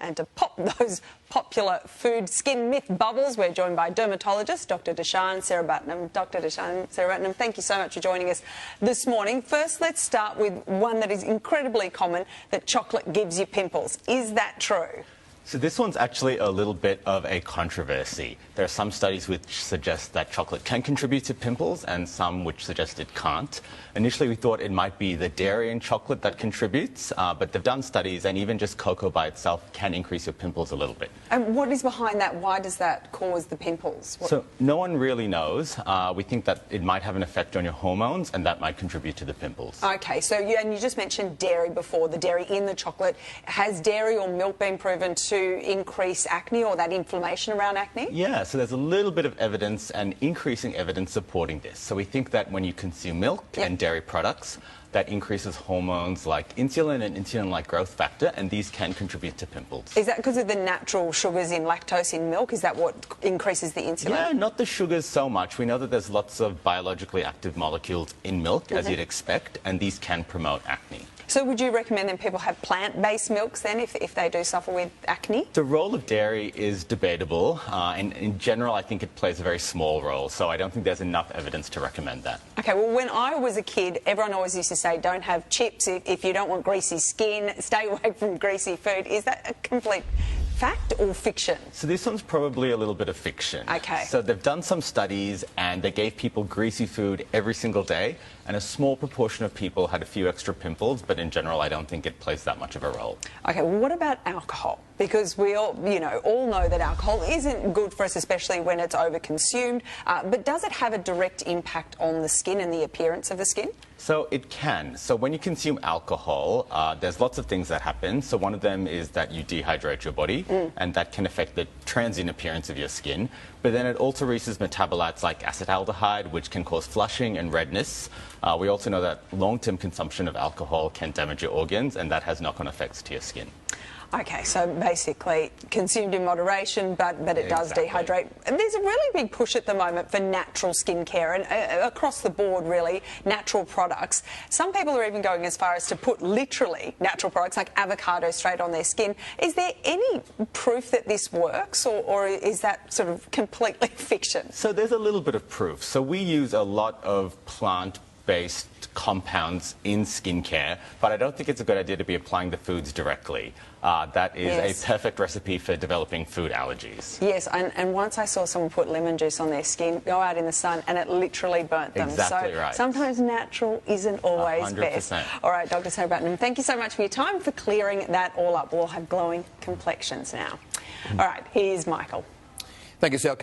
And to pop those popular food skin myth bubbles, we're joined by dermatologist Dr. Deshan Serabatnam. Dr. Deshan Serabatnam, thank you so much for joining us this morning. First, let's start with one that is incredibly common, that chocolate gives you pimples. Is that true? So this one's actually a little bit of a controversy. There are some studies which suggest that chocolate can contribute to pimples and some which suggest it can't. Initially we thought it might be the dairy in chocolate that contributes, but they've done studies and even just cocoa by itself can increase your pimples a little bit. And what is behind that? Why does that cause the pimples? So no one really knows. We think that it might have an effect on your hormones and that might contribute to the pimples. Okay, so and you just mentioned dairy before, the dairy in the chocolate. Has dairy or milk been proven to increase acne or that inflammation around acne? Yeah, so there's a little bit of evidence and increasing evidence supporting this. So we think that when you consume milk and dairy products, that increases hormones like insulin and insulin-like growth factor, and these can contribute to pimples. Is that because of the natural sugars in lactose in milk? Is that what increases the insulin? Yeah, not the sugars so much. We know that there's lots of biologically active molecules in milk, as you'd expect, and these can promote acne. So would you recommend that people have plant-based milks then if they do suffer with acne? The role of dairy is debatable, and in general I think it plays a very small role, so I don't think there's enough evidence to recommend that. Okay, well when I was a kid, everyone always used to say don't have chips if you don't want greasy skin, stay away from greasy food. Is that a complete fact or fiction? So this one's probably a little bit of fiction. Okay. So they've done some studies and they gave people greasy food every single day, and a small proportion of people had a few extra pimples, but in general I don't think it plays that much of a role. Okay, well what about alcohol? Because we all know that alcohol isn't good for us, especially when it's overconsumed, but does it have a direct impact on the skin and the appearance of the skin? So it can. So when you consume alcohol, there's lots of things that happen. So one of them is that you dehydrate your body, and that can affect the transient appearance of your skin. But then it also releases metabolites like acetaldehyde, which can cause flushing and redness. We also know that long-term consumption of alcohol can damage your organs, and that has knock-on effects to your skin. Okay, so basically consumed in moderation, but it does dehydrate. And there's a really big push at the moment for natural skincare and across the board, really, natural products. Some people are even going as far as to put literally natural products like avocado straight on their skin. Is there any proof that this works, or is that sort of completely fiction? So there's a little bit of proof. So we use a lot of plant-based compounds in skincare, but I don't think it's a good idea to be applying the foods directly. That is a perfect recipe for developing food allergies. Yes, and once I saw someone put lemon juice on their skin, go out in the sun, and it literally burnt them. Exactly so right. Sometimes natural isn't always 100%. best. All right, Dr. Serabatnam, thank you so much for your time, for clearing that all up. We'll have glowing complexions now. All right, here's Michael. Thank you, Sal.